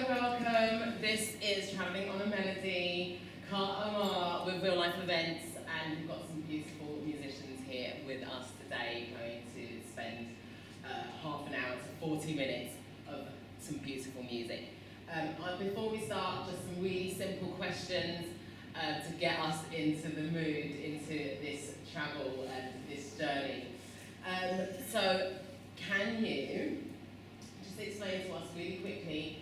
welcome. This is Travelling on a Melody, Car with real life events, and we've got some beautiful musicians here with us today, going to spend half an hour to 40 minutes of some beautiful music. Before we start, just some really simple questions to get us into the mood, into this travel and this journey. So, can you just explain to us really quickly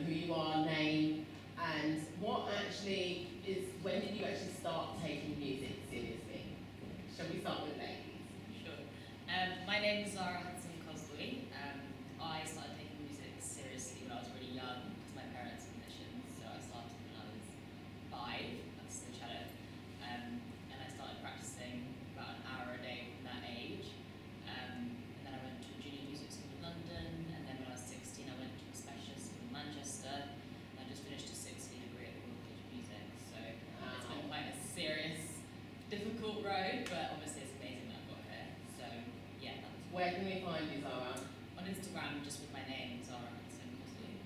who you are, name, and what actually is, when did you actually start taking music seriously? Shall we start with ladies? Sure. My name is Zara Hudson-Cosbury. I started taking music seriously when I was really young because my parents were musicians, so I started when I was 5, that's the cello, and I started practicing about an hour a day from that age. And then I went to a junior music school in London, and then when I was 16 I went to a specialist school in Manchester, and I just finished a 6-year degree at the Royal College of Music, so it's been quite a serious, difficult road, but obviously it's amazing that I got here, so yeah, that was. Where can we find you, Zara? On Instagram, just with my name, Zara Hudson-Cosbury.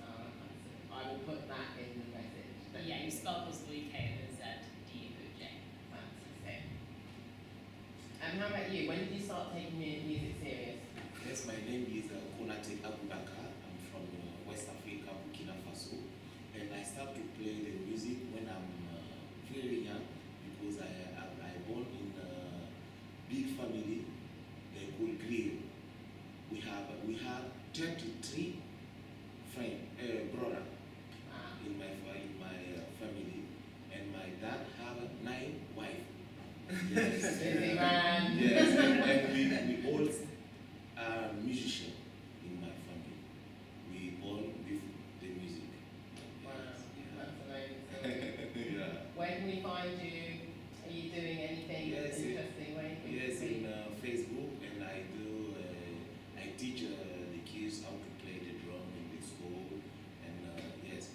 Zara Hudson. I will put that in the message. Yeah, you spell Cosbury K-O-Z-D-O-J. Fantastic. And how about you? When did you start taking music serious? Yes, my name is Konate Abubakar. I'm from West Africa, Burkina Faso. And I started to play the music when I'm very young because I born in a big family called Grill. We have 23 brother in my family, and my dad have 9 wives. Yes. Busy man. Yes, and we all are musicians in my family. We born with the music. Wow, Yes, that's amazing. yeah. Where can we find you? Are you doing anything Yes, interesting? Where can we Yes, see? in Facebook, and I teach the kids how to play the drum in the school, and yes,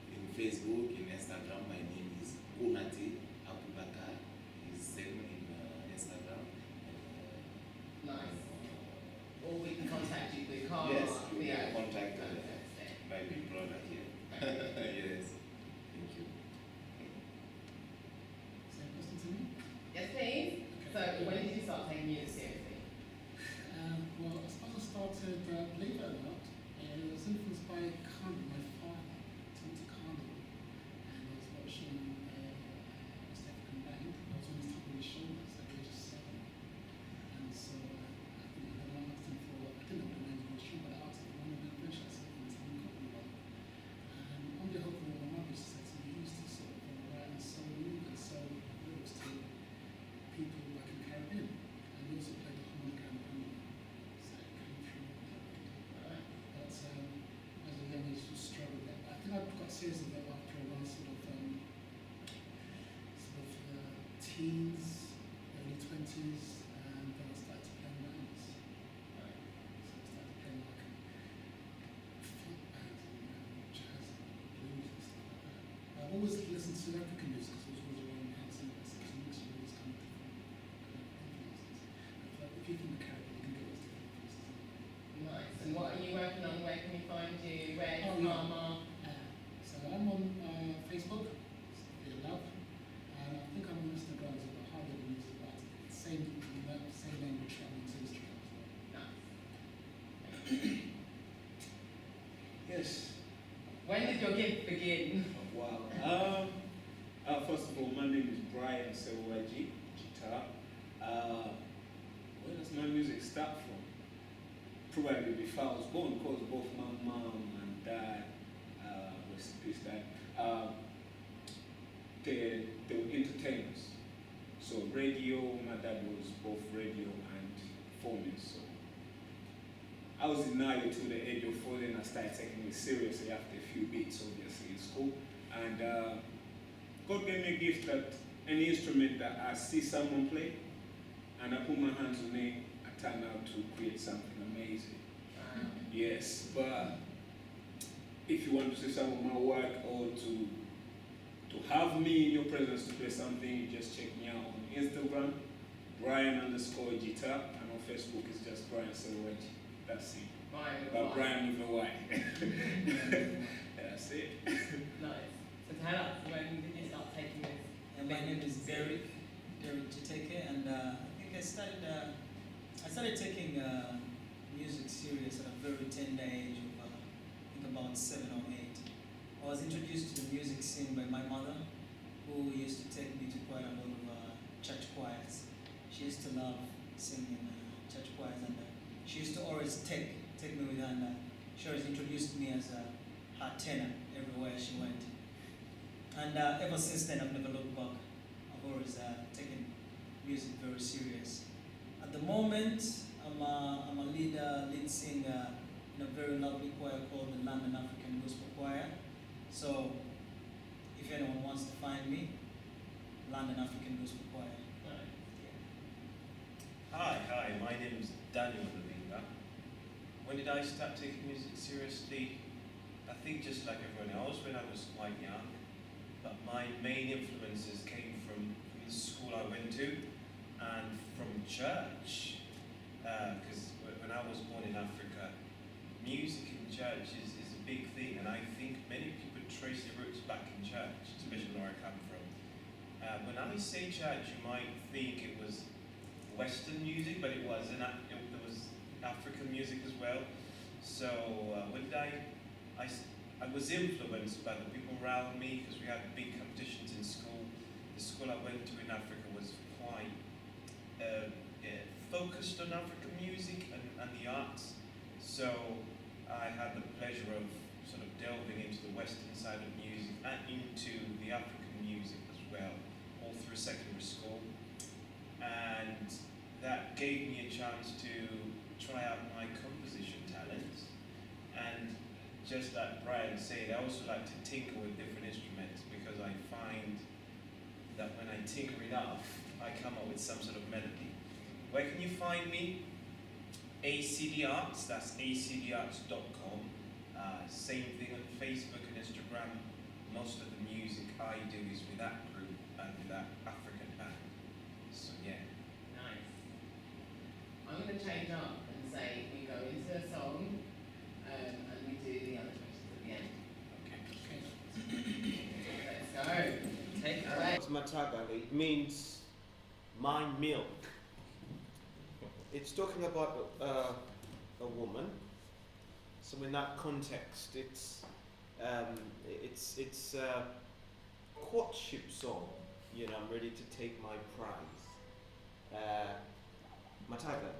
in Facebook, in Instagram, my name is Konate Abubakar. Is same in Instagram. Nice. Or we can contact you with Carl. Yes, you Yeah. can contact Fantastic. my big brother here. Yes, thank you. Same question to me? Yes, please. So, Okay. when did you start taking music seriously? Well, I suppose I started, believe it or not, it was influenced by Camden. My father went to Camden, and I was watching West African band. I was on his top of his shoulders at the age of 7. And so I think I asked him for, I didn't know the name of the shoe, but I asked him for one of the French lessons and he told me about. And on the whole, my mother used to say to me, he used to sort of write and sew music and sew lyrics to people back in the Caribbean. And he also played the harmonica and banjo. So it came through that way. Right. But as a young age, just struggled with that. But I think I got serious with that after a while, teens, early 20s, and then I started to play in bands. Right. So I started playing like folk bands and jazz and blues and stuff like that. I've always listened to African music because it was always around the house and it's a mixture of all these kind of different influences. I feel like if you're from the Caribbean, you can get those different influences. Nice. And what are you working on? Where can we find you? Where Oh, is yeah. Mama? So I'm on Facebook, Feel Love, and I think I'm on Instagram as well, hardly use it, but same language traveling to Instagram as well. Nice. Yes. When did your gift begin? Wow. First of all, my name is Brian Sewaji, guitar. Where does my music start from? Probably before I was born, because both my mom and dad, rest in peace, dad, they were entertainers. So radio, my dad was both radio and phone. So I was in Nile to the age of 4, and I started taking it seriously after a few beats, obviously, in school. And God gave me a gift that any instrument that I see someone play, and I put my hands on it, I turn out to create something amazing. Wow. Yes, but if you want to see some of my work or to have me in your presence to play something, you just check me out on Instagram, Brian_guitar, and on Facebook it's just Brian Sewaji. That's it. but Brian with a Y. That's it. Nice. So tell us, when did you start taking this? And my name is Derek Chiteke, and I think I started taking music serious at a very tender age of I think about 7 or 8. I was introduced to the music scene by my mother, who used to take me to quite a lot of church choirs. She used to love singing in church choirs, and she used to always take me with her, and she always introduced me as her tenor everywhere she went. And ever since then, I've never looked back. I've always taken music very serious. At the moment, I'm a lead singer in a very lovely choir called the London African Gospel Choir. So, if anyone wants to find me, London African Gospel Choir. Hi, my name's Daniel Belinda. When did I start taking music seriously? I think just like everyone else, when I was quite young. But my main influences came from the school I went to and from church. Because when I was born in Africa, music in church is a big thing, and I think many people trace their roots back in church, especially where I come from. When I say church, you might think it was Western music, but it wasn't. It was African music as well. So when I was influenced by the people around me, because we had big competitions in school. The school I went to in Africa was quite focused on African music and the arts. So I had the pleasure of sort of delving into the Western side of music and into the African music as well, all through secondary school. And that gave me a chance to try out my composition talents. And just like Brian said, I also like to tinker with different instruments, because I find that when I tinker enough, I come up with some sort of melody. Where can you find me? ACD Arts, that's acdarts.com. Same thing on Facebook and Instagram. Most of the music I do is with that group and with that African band. So yeah. Nice. I'm going to change up and say we go into a song and we do the other questions at the end. Okay. Let's go. Take it away. Matagali, it means my milk. It's talking about a woman. So in that context, it's a courtship song. You know, I'm ready to take my prize. Mataga.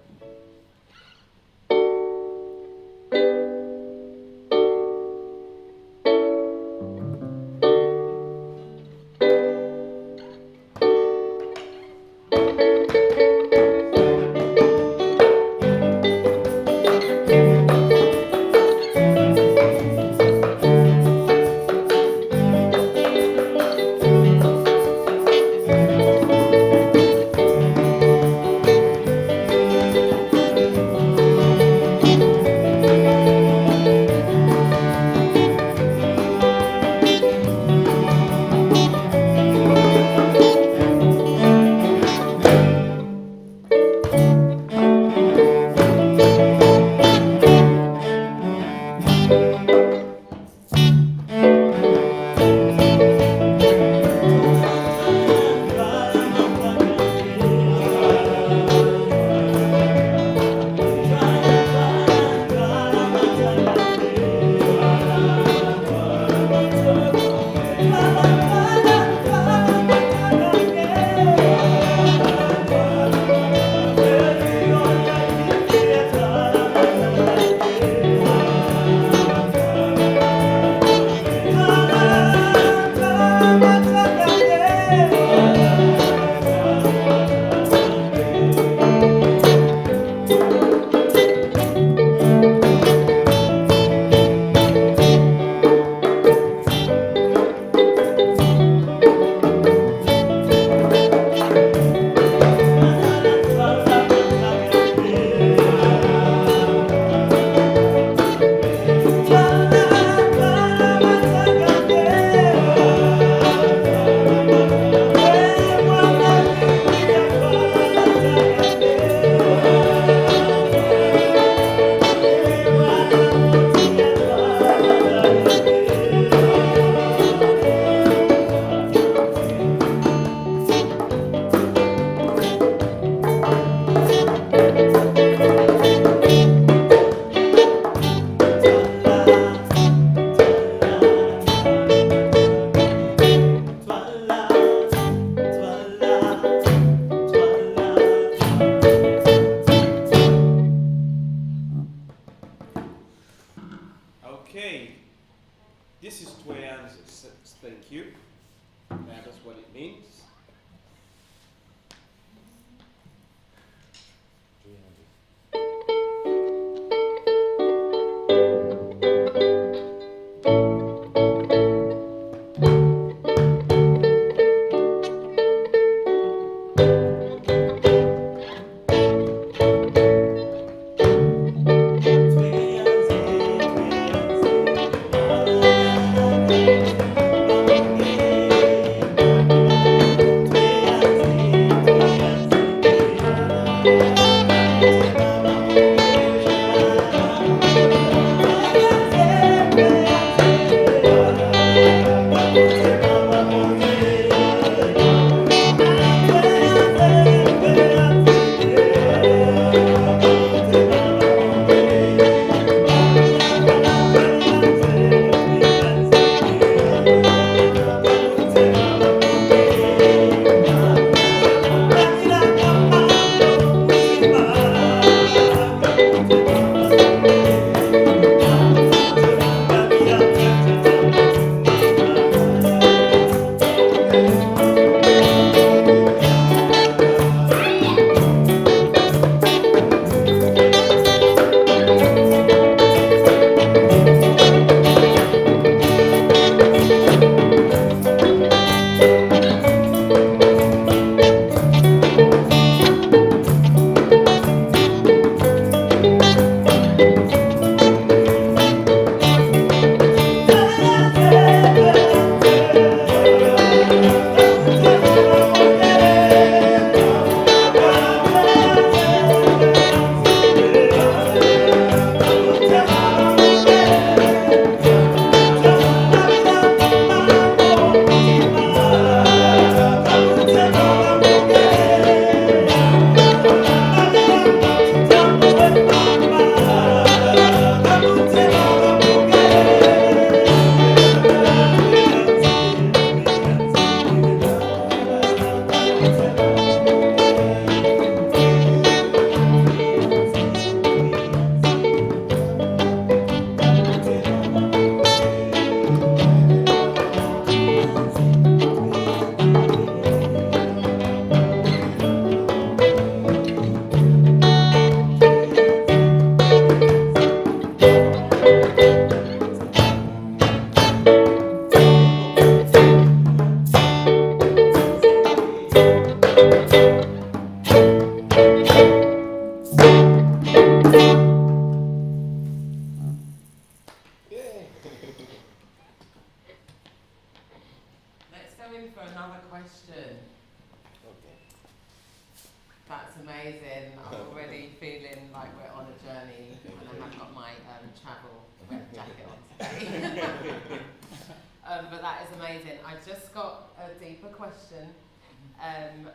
That's amazing. I'm already feeling like we're on a journey, and I have got my travel wet jacket on today. But that is amazing. I just got a deeper question, and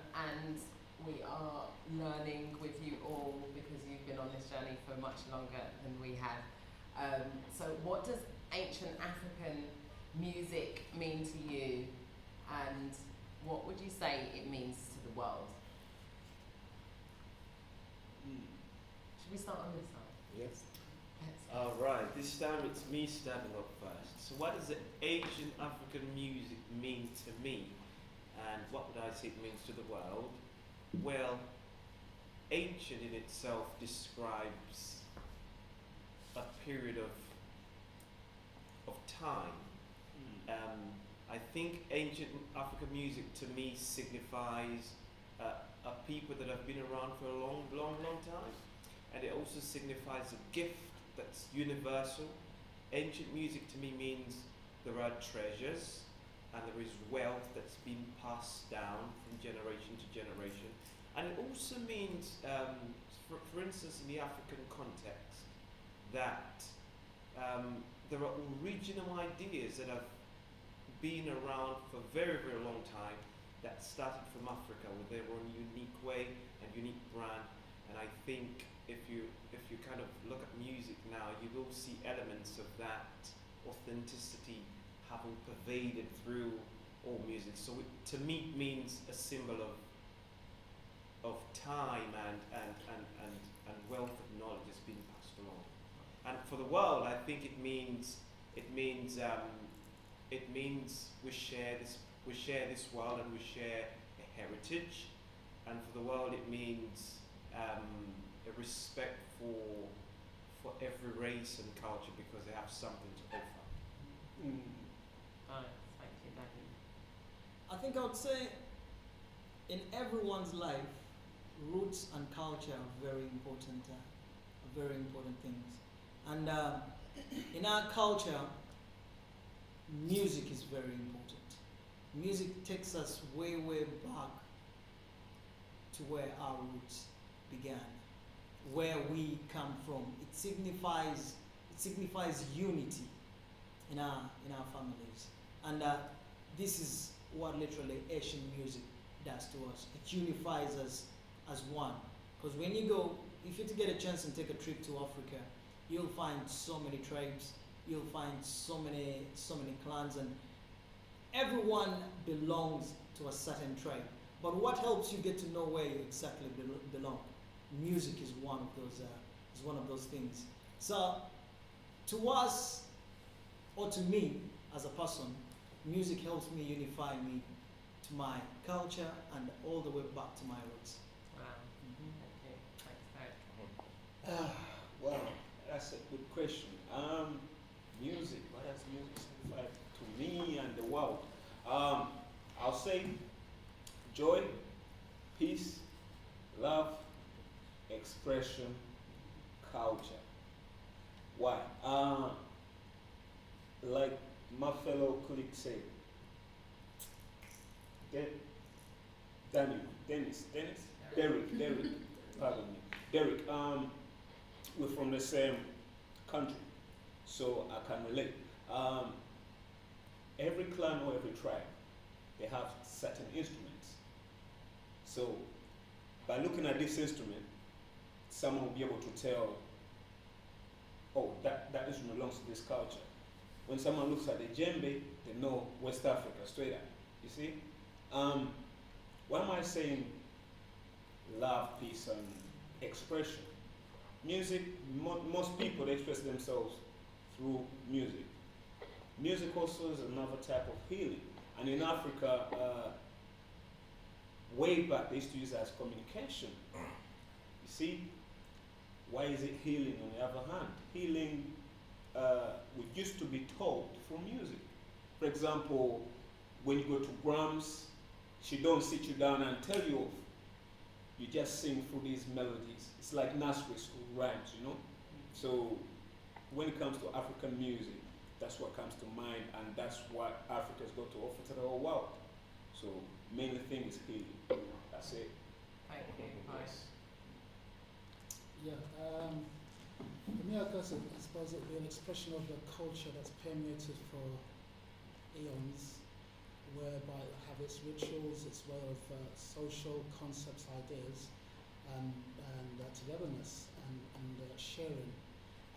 we are learning with you all because you've been on this journey for much longer than we have. So what does ancient African music mean to you, and what would you say it means to the world? Should we start on this side? Yes. Let's All right, this time it's me standing up first. So what does the ancient African music mean to me? And what would I say it means to the world? Well, ancient in itself describes a period of time. I think ancient African music to me signifies a people that have been around for a long, long, long time. And it also signifies a gift that's universal. Ancient music to me means there are treasures and there is wealth that's been passed down from generation to generation. And it also means, for instance, in the African context, that there are original ideas that have been around for a very, very long time that started from Africa with their own unique way and unique brand. And I think if you kind of look at music now, you will see elements of that authenticity having pervaded through all music. So it, to me, it means a symbol of time and wealth of knowledge that's been passed along. And for the world, I think it means we share this world and we share a heritage. And for the world, it means a respect for every race and culture because they have something to offer. Nice, thank you, Daddy. I think I would say in everyone's life, roots and culture are very important things. And in our culture, music is very important. Music takes us way, way back to where our roots began, where we come from. It signifies unity in our families, and this is what literally Asian music does to us. It unifies us as one. Because when you go, if you get a chance and take a trip to Africa, you'll find so many tribes, you'll find so many clans, and everyone belongs to a certain tribe. But what helps you get to know where you exactly belong? Music is one of those things. So, to us, or to me as a person, music helps me unify me to my culture and all the way back to my roots. Wow. Thank you. Thanks, Eric. Well, that's a good question. Music, what does music signify to me and the world? I'll say joy, peace, love, expression, culture. Why? Like my fellow colleague said, Derek, pardon me. Derek, we're from the same country, so I can relate. Every clan or every tribe, they have certain instruments. So by looking at this instrument, someone will be able to tell, oh, that instrument belongs to this culture. When someone looks at the djembe, they know West Africa, straight up, you see? Why am I saying love, peace, and expression? Music, most people, they express themselves through music. Music also is another type of healing. And in Africa, way back, they used to use it as communication. You see? Why is it healing on the other hand? Healing, we used to be told through music. For example, when you go to Grams, she don't sit you down and tell you off. You just sing through these melodies. It's like nursery school rhymes, you know? So when it comes to African music, that's what comes to mind, and that's what Africa's got to offer to the whole world. So main thing is healing. That's it. Thank you. Yes. Yeah. For me, I guess I suppose it would be an expression of the culture that's permeated for eons, whereby it have its rituals, its way of social concepts, ideas, and togetherness and sharing.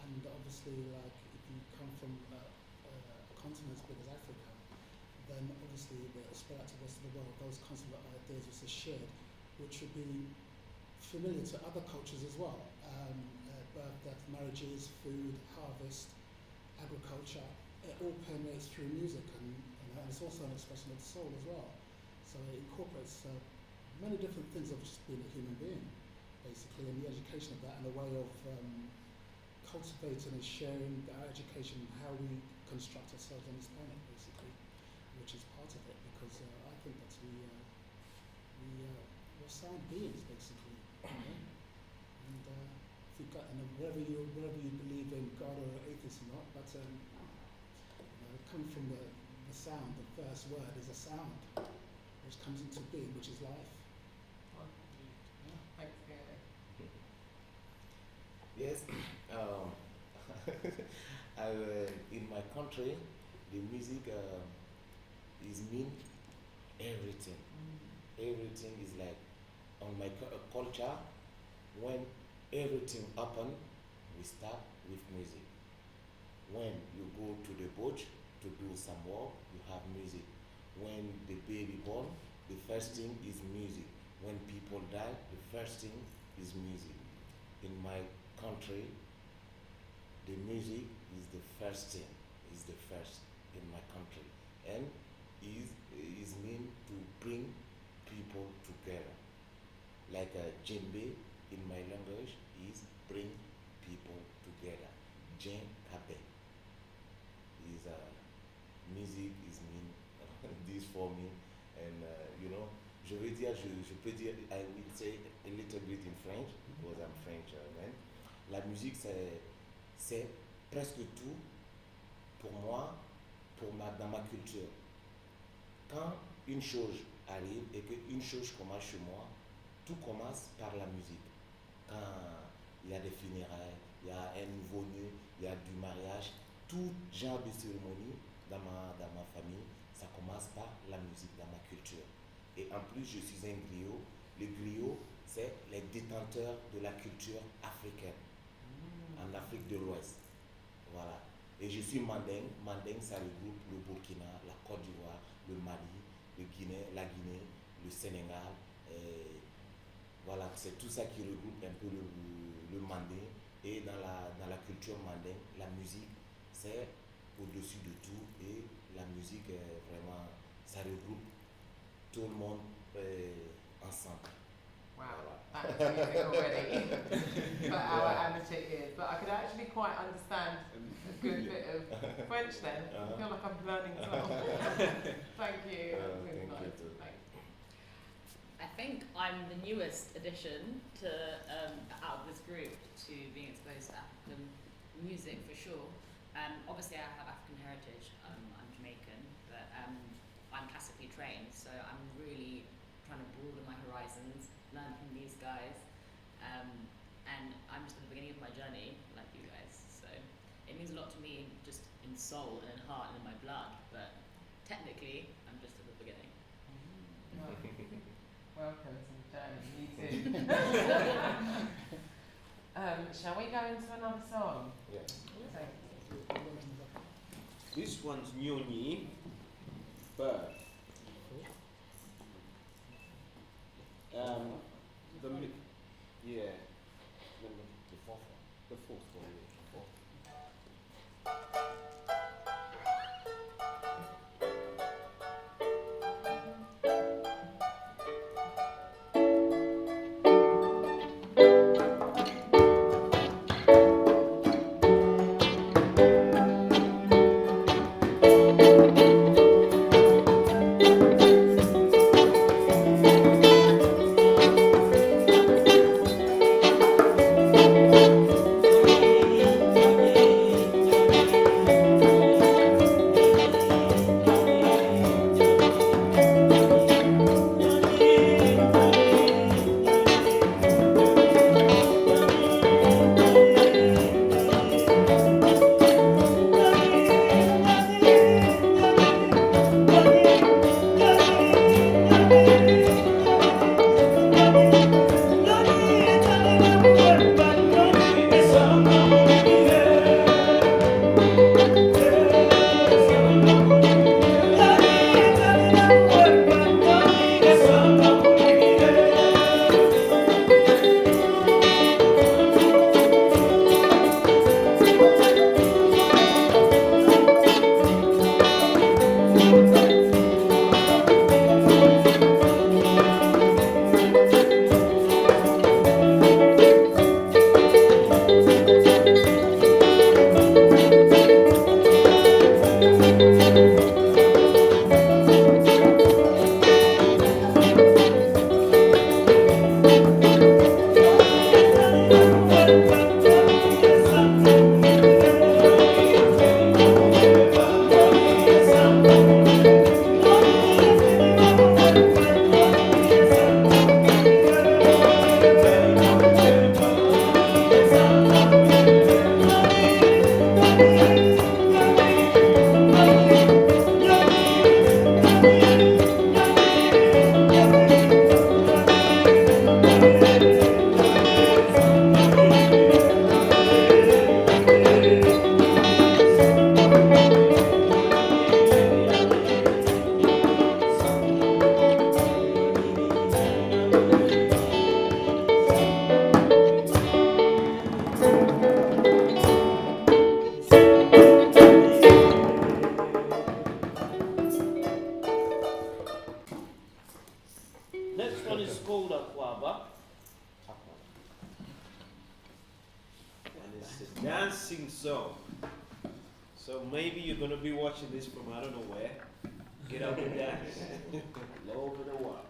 And obviously, like if you come from a continent as big as Africa, then obviously the spread out to the rest of the world, those concepts of ideas which are shared, which would be familiar to other cultures as well. Birth, death, marriages, food, harvest, agriculture, it all permeates through music, and it's also an expression of the soul as well. So it incorporates many different things of just being a human being, basically, and the education of that, and a way of cultivating and sharing our education, how we construct ourselves on this planet, basically, which is part of it, because I think that we're sound beings, basically, you know? And if you've got, whether you believe in God or atheist or not, but coming from the sound, the first word is a sound, which comes into being, which is life. Yeah. Thanks, Gary. Yes. In my country, the music is mean everything. Everything is like on my culture. When everything happen, we start with music. When you go to the bush to do some work, you have music. When the baby born, the first thing is music. When people die, the first thing is music. In my country, the music is the first thing, is the first in my country, and is meant to bring people together. Like a djembe in my language is bring people together. Djembe is music is mean this for me, and je vais dire, je peux dire, I will say a little bit in French because I'm French man. La musique c'est presque tout pour moi, dans ma culture. Quand une chose arrive et qu'une chose commence chez moi, tout commence par la musique. Quand il y a des funérailles, il y a un nouveau-né, il y a du mariage, tout genre de cérémonie dans ma famille, ça commence par la musique, dans ma culture. Et en plus, je suis un griot. Les griots, c'est les détenteurs de la culture africaine, en Afrique de l'Ouest. Voilà. Et je suis manding. Manding, ça regroupe le Burkina, la Côte d'Ivoire, le Mali, la Guinée, le Sénégal. Voilà, c'est tout ça qui regroupe un peu le manding. Et dans la culture manding, la musique, c'est au-dessus de tout. Et la musique, vraiment, ça regroupe tout le monde ensemble. Wow, that's music already for our amateur ears. But I could actually quite understand a good bit of French then. I feel like I'm learning as well. Thank you. That was really Thank you nice. too. Thanks. I think I'm the newest addition to out of this group to being exposed to African music for sure. Obviously, I have African heritage. I'm Jamaican, but I'm classically trained, so I'm really trying to broaden my horizons, learn from these guys, and I'm just at the beginning of my journey, like you guys. So it means a lot to me, just in soul and in heart and in my blood. But technically, I'm just at the beginning. Welcome to the journey, you too. Shall we go into another song? Yes. Thank you. This one's Nyoni, but The fourth one. the fourth one. dancing song. So maybe you're gonna be watching this from I don't know where. Get up and dance. All over the world.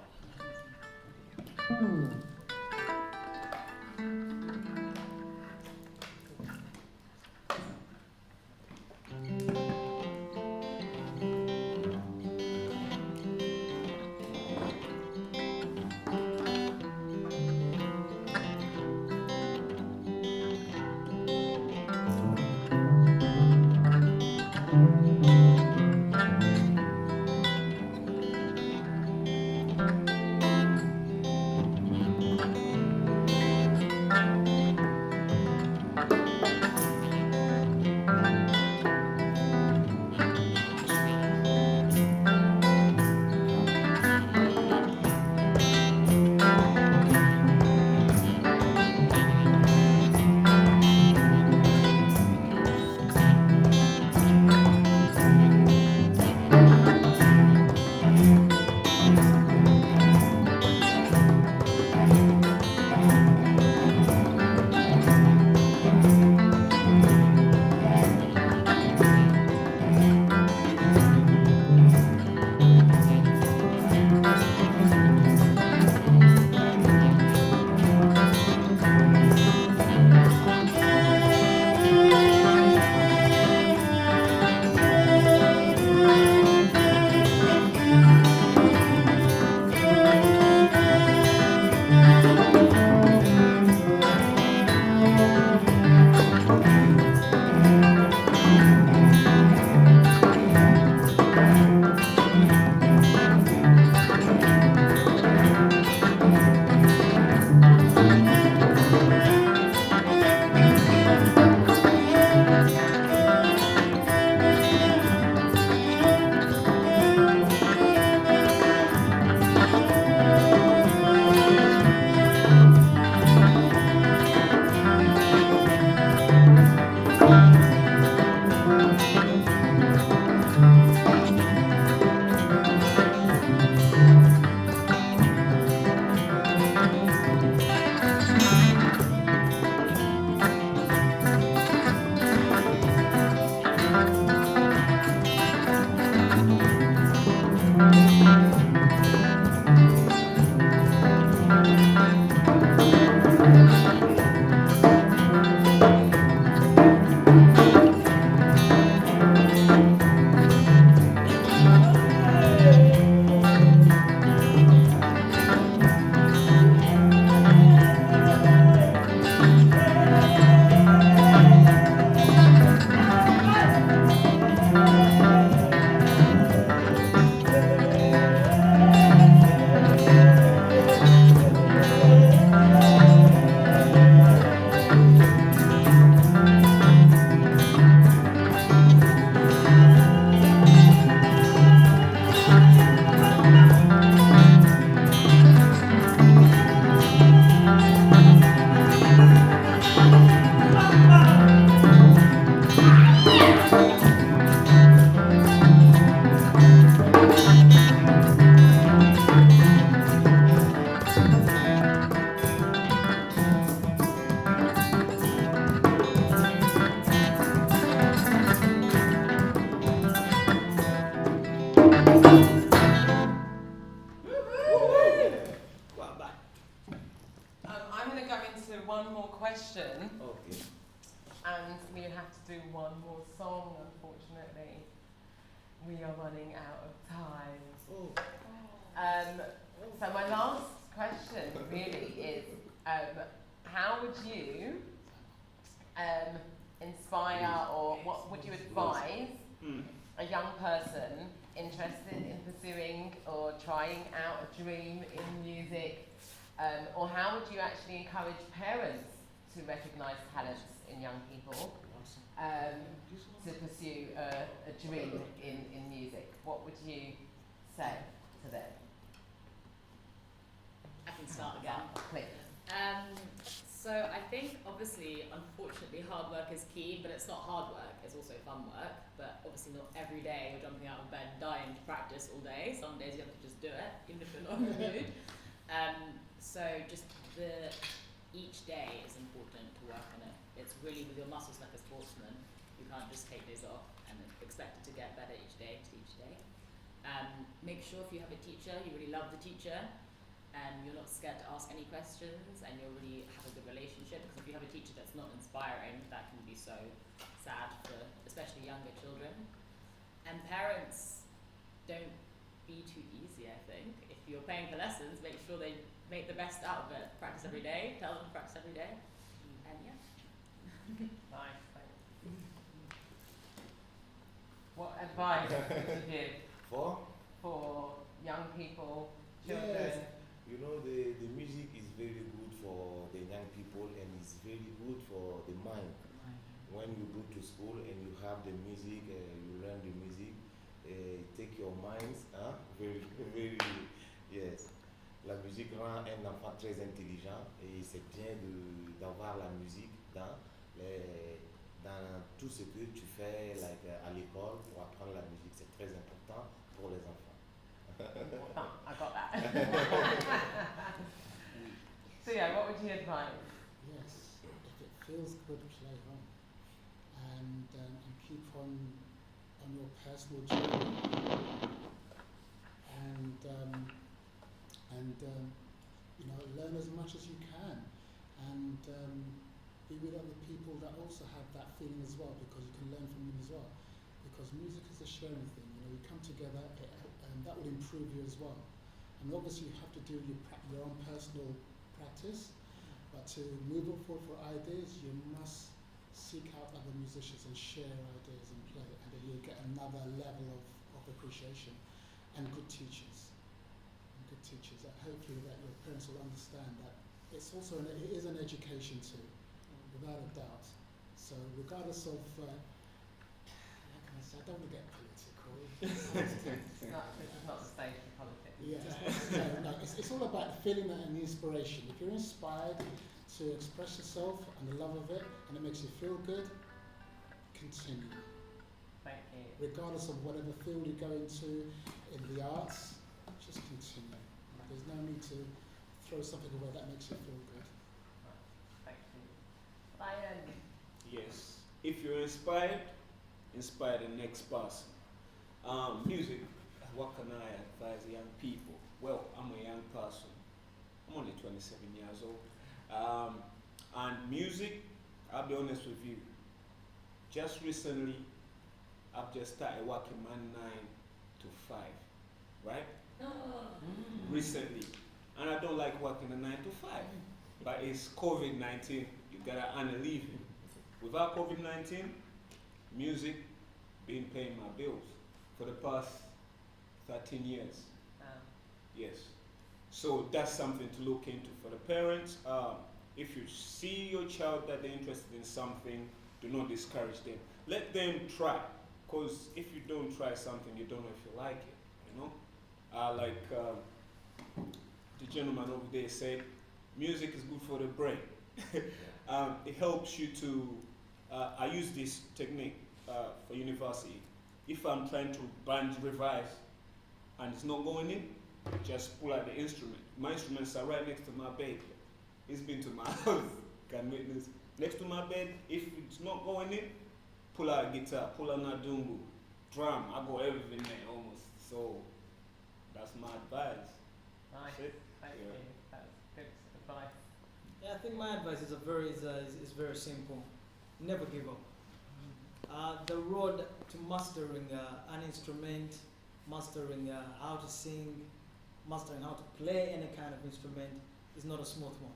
question, Okay. and we have to do one more song, unfortunately. We are running out of time. Oh. So my last question really is, how would you inspire, or what would you advise a young person interested in pursuing or trying out a dream in music, or how would you actually encourage parents to recognise talents in young people to pursue a dream in music? What would you say to them? I can start again. Please. So I think obviously, unfortunately, hard work is key, but it's not hard work, it's also fun work. But obviously not every day you're jumping out of bed dying to practice all day. Some days you have to just do it, even if you're not in the mood. So just each day is important to work on it It's really with your muscles like a sportsman. You can't just take days off and expect it to get better each day to each day. Make sure if you have a teacher, you really love the teacher, and you're not scared to ask any questions, and you'll really have a good relationship. Because if you have a teacher that's not inspiring, that can be so sad for especially younger children. And parents, don't be too easy, I think. If you're paying for lessons, make sure they make the best out of it. Practice every day, tell them to practice every day. And yeah. Nice, thanks. What advice would you give for young people, children? Yes. You know, the music is very good for the young people and it's very good for the mind. When you go to school and you have the music, you learn the music, take your minds, hein? Very, yes. La musique rend un enfant très intelligent et c'est bien d'avoir la musique dans tout ce que tu fais à l'école pour apprendre la musique. C'est très important pour les enfants. I got that. So yeah, what would you advise? Yes, if it feels good, play on. And keep on your personal journey. And you know, learn as much as you can. And be with other people that also have that feeling as well, because you can learn from them as well. Because music is a sharing thing. You know, you come together, and that will improve you as well. And obviously, you have to do your own personal practice. But to move forward for ideas, you must seek out other musicians and share ideas and play, and then you'll get another level of appreciation and good teachers. That hopefully that your parents will understand that it's also it is an education too, without a doubt. So regardless of how can I say, I don't want to get political. This is not the stage for politics. Yeah, no, it's all about feeling that and the inspiration. If you're inspired to express yourself and the love of it, and it makes you feel good, continue. Thank you. Regardless of whatever field you go into in the arts, just continue. There's no need to throw something away that makes you feel good. Thank you. Ryan. Yes. If you're inspired, inspire the next person. Music, what can I advise young people? Well, I'm a young person. I'm only 27 years old. And music, I'll be honest with you, just recently, I've just started working my 9 to 5, right? Recently. And I don't like working a 9 to 5. But it's COVID-19, you gotta honor leaving. Without COVID-19, music been paying my bills for the past 13 years. Yes. So that's something to look into for the parents. If you see your child that they're interested in something, do not discourage them. Let them try. Because if you don't try something, you don't know if you like it, you know? Like the gentleman over there said, music is good for the brain. It helps you to, I use this technique for university. If I'm trying to band revise and it's not going in, just pull out the instrument. My instruments are right next to my bed. It's been to my house, can witness. Next to my bed, if it's not going in, pull out a guitar, pull out a dungu, drum, I go everything there almost. So that's my advice. Nice. Thank you. That's good advice. Yeah, I think my advice is very simple. Never give up. The road to mastering an instrument, mastering how to sing, mastering how to play any kind of instrument is not a smooth one.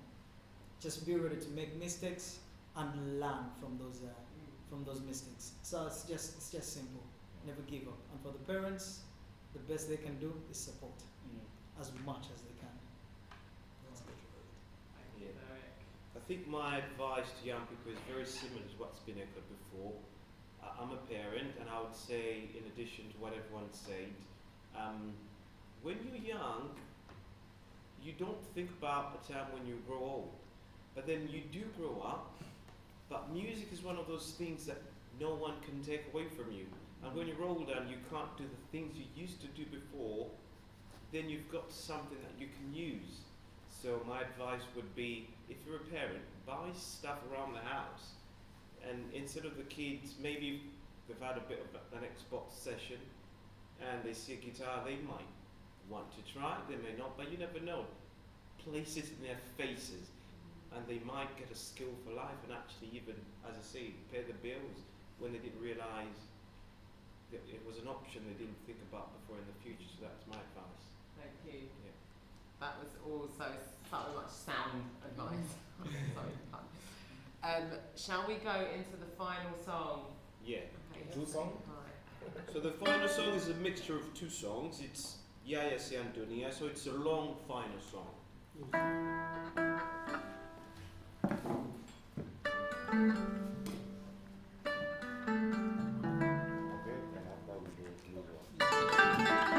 Just be ready to make mistakes and learn from those mistakes. So it's just simple. Never give up. And for the parents, the best they can do is support as much as they can. That's it. Thank you, Derek. I think my advice to young people is very similar to what's been echoed before. I'm a parent, and I would say, in addition to what everyone said, when you're young, you don't think about the time when you grow old. But then you do grow up, but music is one of those things that no one can take away from you. And when you're older and you can't do the things you used to do before, then you've got something that you can use. So my advice would be, if you're a parent, buy stuff around the house. And instead of the kids, maybe they've had a bit of an Xbox session and they see a guitar, they might want to try it, they may not, but you never know. Place it in their faces and they might get a skill for life and actually even, as I say, pay the bills when they didn't realise that it was an option they didn't think about before in the future. So that's my advice. Thank you. Yeah. That was also so much sound advice. So fun. Shall we go into the final song? Yeah. Okay, Two songs? Right. So the final song is a mixture of two songs. It's Yaya Si Antonia, so it's a long final song. Okay, and after we do close one.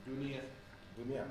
Dunia. Dunia.